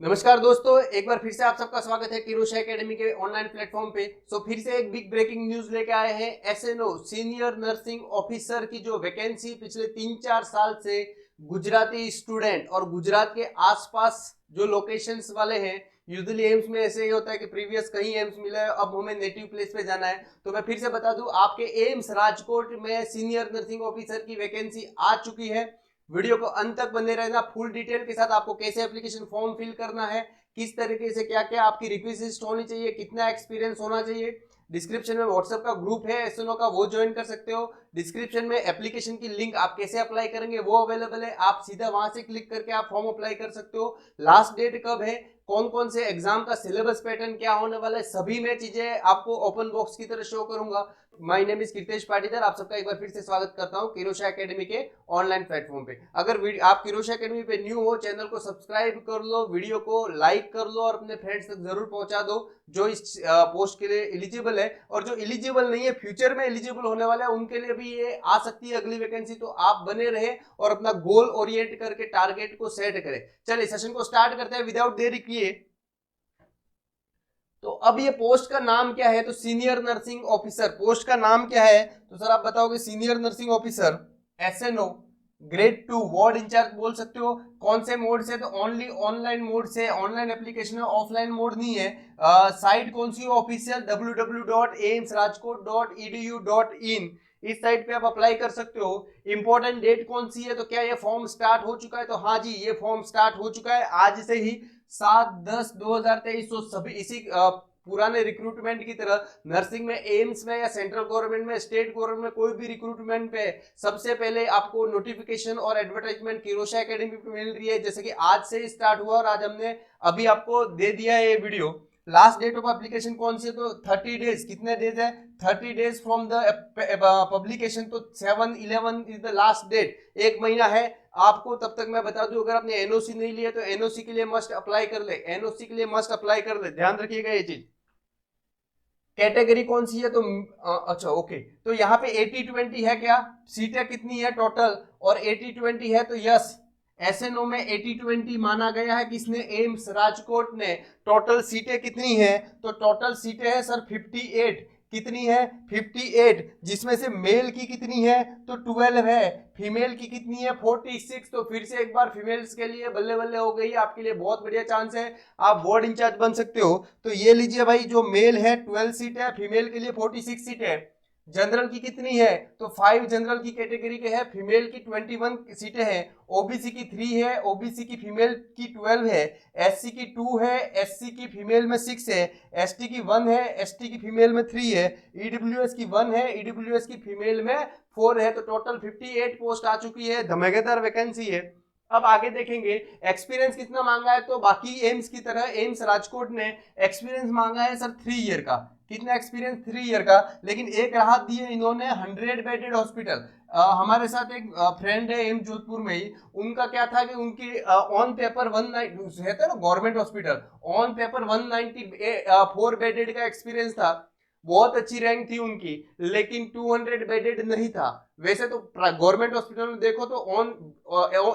नमस्कार दोस्तों, एक बार फिर से आप सबका स्वागत है किरोशा एकेडमी के ऑनलाइन प्लेटफॉर्म पे। फिर से एक बिग ब्रेकिंग न्यूज लेके आए हैं। एसएनओ सीनियर नर्सिंग ऑफिसर की जो वैकेंसी पिछले 3-4 साल से गुजराती स्टूडेंट और गुजरात के आसपास जो लोकेशंस वाले हैं, यूजुअली एम्स में ऐसे ही होता है कि प्रीवियस कहीं एम्स मिला है, अब हमें नेटिव प्लेस पे जाना है। तो मैं फिर से बता दूं, आपके एम्स राजकोट में सीनियर नर्सिंग ऑफिसर की वैकेंसी आ चुकी है। वीडियो को अंत तक बने रहना, फुल डिटेल के साथ आपको कैसे एप्लीकेशन फॉर्म फिल करना है, किस तरीके से क्या क्या आपकी रिक्वेस्ट होनी चाहिए, कितना एक्सपीरियंस होना चाहिए। डिस्क्रिप्शन में व्हाट्सएप का ग्रुप है एसएनओ का, वो ज्वाइन कर सकते हो। डिस्क्रिप्शन में एप्लीकेशन की लिंक आप कैसे अप्लाई करेंगे वो अवेलेबल है, आप सीधा वहां से क्लिक करके आप फॉर्म अप्लाई कर सकते हो। लास्ट डेट कब है, कौन कौन से एग्जाम का सिलेबस पैटर्न क्या होने वाला है, सभी मैं चीजें आपको ओपन बॉक्स की तरह शो करूंगा। My name is Kirtesh Patidar, आप सबका एक बार फिर से स्वागत करता हूं किरोशा एकेडमी के ऑनलाइन प्लेटफॉर्म पे। अगर आप किरोशा एकेडमी पे न्यू हो, चैनल को सब्सक्राइब कर लो, वीडियो को लाइक कर लो और अपने फ्रेंड्स तक जरूर पहुंचा दो जो इस पोस्ट के लिए एलिजिबल है। और जो एलिजिबल नहीं है, फ्यूचर में एलिजिबल होने वाला है, उनके लिए भी ये आ सकती है अगली वैकेंसी। तो आप बने रहे और अपना गोल ओरिएंट करके टारगेट को सेट करें। चलिए सेशन को स्टार्ट करते हैं विदाउट देरी किए। तो अब ये पोस्ट का नाम क्या है, तो सीनियर नर्सिंग ऑफिसर पोस्ट का नाम क्या है। तो सर आप बताओगे senior nursing officer SNO grade 2 ward in charge बोल सकते हो। कौन से मोड से, तो ओनली ऑनलाइन मोड से, ऑनलाइन एप्लीकेशन है, ऑफलाइन मोड नहीं है। साइट कौन सी ऑफिशियल www.aimsrajkot.edu.in, इस साइट पे आप अप्लाई कर सकते हो। इंपॉर्टेंट डेट कौन सी है, तो क्या ये फॉर्म स्टार्ट हो चुका है, तो हाँ जी ये फॉर्म स्टार्ट हो चुका है आज से ही 7/10/2023। तो सभी इसी पुराने रिक्रूटमेंट की तरह नर्सिंग में, एम्स में या सेंट्रल गवर्नमेंट में, स्टेट गवर्नमेंट में कोई भी रिक्रूटमेंट पे सबसे पहले आपको नोटिफिकेशन और एडवर्टाइजमेंट किरोशा एकेडमी पे मिल रही है। जैसे कि आज से स्टार्ट हुआ और आज हमने अभी आपको दे दिया है ये video. Last date of application कौन सी है, तो 30 डेज। कितने डेज है, 30 डेज फ्रॉम द पब्लिकेशन। तो 7/11 इज द लास्ट डेट, एक महीना है आपको। तब तक मैं बता दूं, अगर आपने एनओसी नहीं लिया तो एनओसी के लिए मस्ट अप्लाई कर ले, एनओसी के लिए मस्ट अप्लाई कर ले, ध्यान रखिएगा ये चीज। कैटेगरी कौन सी है, तो अच्छा ओके, तो यहाँ पे 80-20 है क्या, सीटें कितनी है टोटल, और 80-20 है तो यस, एसएनओ में 80-20 माना गया है। किसने, एम्स राजकोट ने। टोटल सीटें कितनी है, तो टोटल सीटें है सर 58। कितनी है, 58, जिसमें से मेल की कितनी है, तो 12 है। फीमेल की कितनी है, 46। तो फिर से एक बार फीमेल्स के लिए बल्ले बल्ले हो गई, आपके लिए बहुत बढ़िया चांस है, आप वार्ड इंचार्ज बन सकते हो। तो ये लीजिए भाई, जो मेल है 12 सीट है, फीमेल के लिए 46 सीट है। जनरल की कितनी है, तो 5 जनरल की कैटेगरी के है, फीमेल की 21 सीटें हैं। ओबीसी की 3 है, ओबीसी की फीमेल की 12 है। एससी की 2 है, एससी की फीमेल में 6 है। एसटी की 1 है, एसटी की फीमेल में 3 है। ईडब्ल्यूएस की 1 है, ईडब्ल्यूएस की फीमेल में 4 है। तो टोटल 58 पोस्ट आ चुकी है, धमाकेदार वैकेंसी है। अब आगे देखेंगे एक्सपीरियंस कितना मांगा है, तो बाकी एम्स की तरह एम्स राजकोट ने एक्सपीरियंस मांगा है सर 3 ईयर का। कितना एक्सपीरियंस, 3 ईयर का। लेकिन एक राहत दी है इन्होंने, 100 बेडेड हॉस्पिटल। हमारे साथ एक फ्रेंड है एम्स जोधपुर में ही, उनका क्या था कि उनकी ऑन पेपर 190 है ना government hospital, on paper 194 bedded का एक्सपीरियंस था। बहुत अच्छी रैंक थी उनकी, लेकिन 200 बेडेड नहीं था। वैसे तो गवर्नमेंट हॉस्पिटल में देखो तो ऑन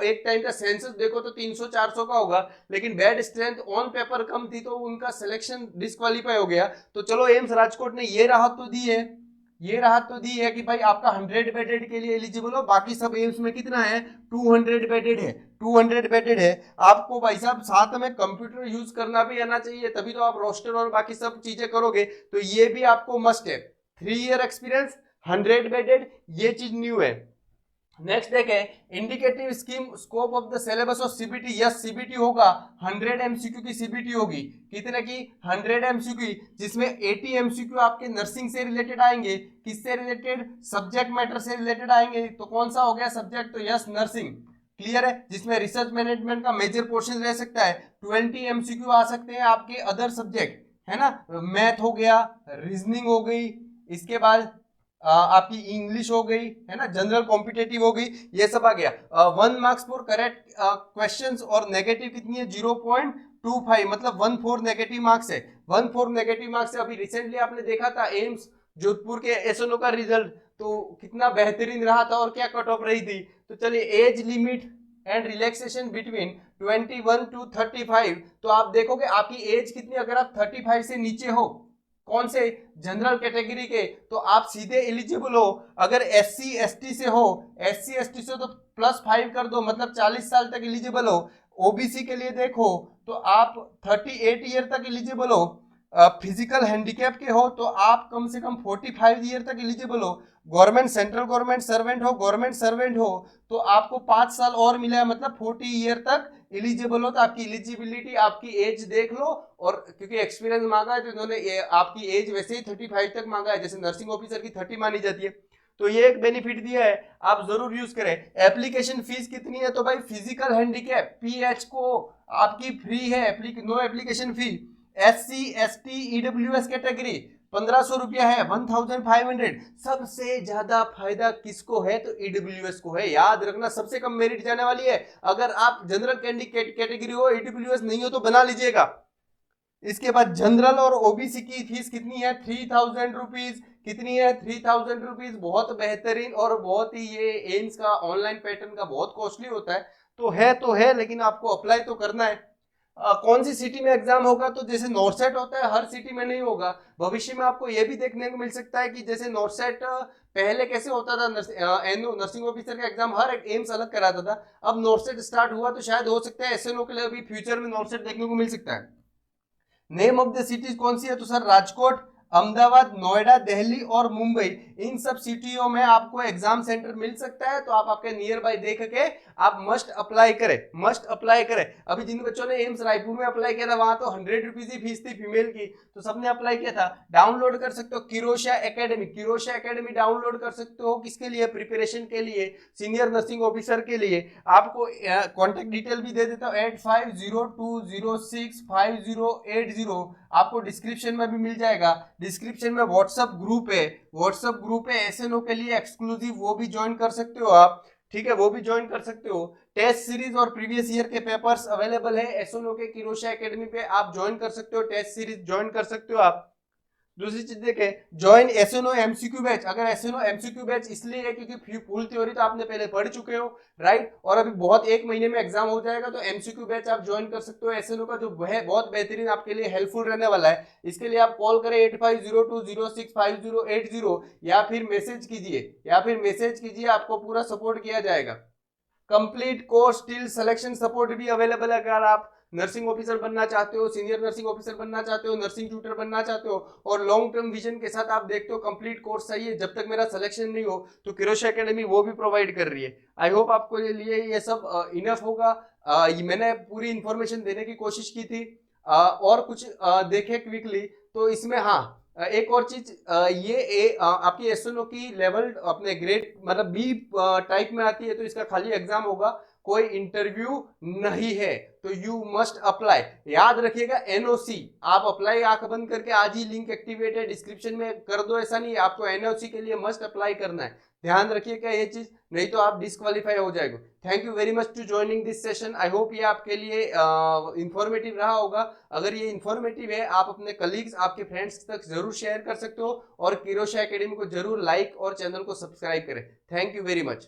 एक टाइम का सेंसस देखो तो 300-400 का होगा, लेकिन बेड स्ट्रेंथ ऑन पेपर कम थी, तो उनका सिलेक्शन डिस्क्वालीफाई हो गया। तो चलो एम्स राजकोट ने ये राहत तो दी है, ये राहत तो दी है कि भाई आपका 100 बेडेड के लिए एलिजिबल हो। बाकी सब एम्स में कितना है, 200 बेडेड है, 200 बेडेड है। आपको भाई साहब साथ में कंप्यूटर यूज करना भी आना चाहिए, तभी तो आप रोस्टर और बाकी सब चीजें करोगे। तो ये भी आपको मस्ट है, 3 ईयर एक्सपीरियंस, 100 बेडेड, ये चीज न्यू है। नेक्स्ट देखें, indicative scheme scope of the syllabus of CBT. Yes CBT होगा, 100 एमसीक्यू की सीबीटी होगी। कितने की, 100 एमसीक्यू, जिसमें 80 एमसीक्यू आपके नर्सिंग से रिलेटेड आएंगे। किससे रिलेटेड, सब्जेक्ट मैटर से रिलेटेड आएंगे। तो कौन सा हो गया सब्जेक्ट, तो यस नर्सिंग, क्लियर है। जिसमें रिसर्च मैनेजमेंट का मेजर पोर्शन रह सकता है। 20 एमसीक्यू आ सकते हैं आपके अदर सब्जेक्ट, है ना, मैथ हो गया, रीजनिंग हो गई, इसके बाद आपकी इंग्लिश हो गई, है ना, जनरल कॉम्पिटेटिव हो गई, ये सब आ गया। 1 मार्क्स फॉर करेक्ट क्वेश्चंस, और नेगेटिव कितनी है, 0.25, मतलब 1/4 नेगेटिव मार्क्स है। 1/4 नेगेटिव मार्क्स है। अभी रिसेंटली आपने देखा था एम्स जोधपुर के एसएनओ का रिजल्ट, तो कितना बेहतरीन रहा था और क्या कट ऑफ रही थी। तो चलिए age limit, and relaxation between 21 to 35। तो आप देखोगे आपकी एज कितनी, अगर आप 35 से नीचे हो, कौन से जनरल कैटेगरी के, तो आप सीधे एलिजिबल हो। अगर SC ST से हो, SC ST से तो +5 कर दो, मतलब 40 साल तक एलिजिबल हो। OBC के लिए देखो तो आप 38 ईयर तक एलिजिबल हो। फिजिकल हैंडीकैप के हो तो आप कम से कम 45 ईयर तक एलिजिबल हो। गवर्नमेंट, सेंट्रल गवर्नमेंट सर्वेंट हो तो आपको 5 साल और मिला है, मतलब 40 ईयर तक एलिजिबल हो। तो आपकी एलिजिबिलिटी, आपकी एज देख लो, और क्योंकि एक्सपीरियंस मांगा है तो इन्होंने आपकी एज वैसे ही 35 तक मांगा है, जैसे नर्सिंग ऑफिसर की 30 मानी जाती है। तो ये एक बेनिफिट दिया है, आप जरूर यूज करें। एप्लीकेशन फीस कितनी है, तो भाई फिजिकल हैंडीकैप PH को आपकी फ्री है, no application fee. SC ST EWS category 1500 रुपया है, 1500। सबसे ज्यादा फायदा किसको है, तो EWS को है। याद रखना, सबसे कम मेरिट जाने वाली है। अगर आप जनरल कैटेगरी हो, EWS नहीं हो तो बना लीजिएगा। इसके बाद जनरल और OBC की फीस कितनी है, 3000 रुपीज। कितनी है, 3000 रुपीज। बहुत बेहतरीन, और बहुत ही ये एम्स का ऑनलाइन पैटर्न का बहुत कॉस्टली होता है, तो है लेकिन आपको अप्लाई तो करना है। कौन सी सिटी में एग्जाम होगा, तो जैसे नॉर्सेट होता है, हर सिटी में नहीं होगा। भविष्य में आपको यह भी देखने को मिल सकता है कि जैसे नॉर्सेट पहले कैसे होता था, नर्सिंग ऑफिसर का एग्जाम हर एक एम्स अलग कराता था। अब नॉर्सेट स्टार्ट हुआ तो शायद हो सकता है SNO के लिए अभी फ्यूचर में नॉर्सेट देखने को मिल सकता है। नेम ऑफ द सिटीज कौन सी है, तो सर राजकोट, अहमदाबाद, नोएडा, दिल्ली और मुंबई, इन सब सिटियों में आपको एग्जाम सेंटर मिल सकता है। तो आप आपके नियर बाय देख के आप मस्ट अप्लाई करें। अभी जिन बच्चों ने एम्स रायपुर में अप्लाई किया था, वहां तो 100 रुपीज ही फीस थी फीमेल की, तो सबने अप्लाई किया था। डाउनलोड कर सकते हो किरोशा एकेडमी डाउनलोड कर सकते हो। किसके लिए, प्रिपरेशन के लिए, सीनियर नर्सिंग ऑफिसर के लिए। आपको कॉन्टेक्ट डिटेल भी दे देता हूँ, 8502065080, आपको डिस्क्रिप्शन में भी मिल जाएगा। डिस्क्रिप्शन में व्हाट्सएप ग्रुप है SNO के लिए एक्सक्लूसिव, वो भी ज्वाइन कर सकते हो आप। ठीक है, वो भी ज्वाइन कर सकते हो। टेस्ट सीरीज और प्रीवियस ईयर के पेपर्स अवेलेबल है SNO के किरोशा एकेडमी पे, आप ज्वाइन कर सकते हो। टेस्ट सीरीज ज्वाइन कर सकते हो आप। दूसरी चीज देखें, ज्वाइन SNO MCQ बैच। अगर SNO MCQ बैच इसलिए है क्योंकि फुल थ्योरी तो आपने पहले पढ़ चुके हो, राइट, और अभी बहुत 1 महीने में एग्जाम हो जाएगा, तो MCQ बैच आप ज्वाइन कर सकते हो SNO का, जो है बहुत बेहतरीन आपके लिए हेल्पफुल रहने वाला है। इसके लिए आप कॉल करें 8502065080, या फिर मैसेज कीजिए, आपको पूरा सपोर्ट किया जाएगा। Complete course till selection support भी अवेलेबल है। अगर आप नर्सिंग ऑफिसर बनना चाहते हो, सीनियर नर्सिंग ऑफिसर बनना चाहते हो, नर्सिंग ट्यूटर बनना चाहते हो, और लॉन्ग टर्म विजन के साथ आप देखते हो कंप्लीट कोर्स चाहिए, जब तक मेरा सिलेक्शन नहीं हो, तो किरोशा एकेडमी वो भी प्रोवाइड कर रही है। आई होप आपको लिए ये सब इनफ होगा। मैंने पूरी इंफॉर्मेशन देने की कोशिश की थी। और कुछ देखे क्विकली तो इसमें, हाँ, एक और चीज, ये आपकी SNO की लेवल अपने ग्रेड मतलब B टाइप में आती है, तो इसका खाली एग्जाम होगा, कोई इंटरव्यू नहीं है। तो यू मस्ट अप्लाई, याद रखिएगा। NOC आप अप्लाई, आंख बंद करके आज ही लिंक एक्टिवेट है डिस्क्रिप्शन में कर दो, ऐसा नहीं है, आपको NOC के लिए मस्ट अप्लाई करना है। ध्यान रखिएगा ये चीज, नहीं तो आप डिस्क्वालीफाई हो जाएगा। Thank you very much to joining this session. I hope ये आपके लिए इंफॉर्मेटिव रहा होगा। अगर ये इंफॉर्मेटिव है, आप अपने कलीग्स, आपके फ्रेंड्स तक जरूर शेयर कर सकते हो, और किरोशा एकेडमी को जरूर लाइक और चैनल को सब्सक्राइब करें। Thank you very much.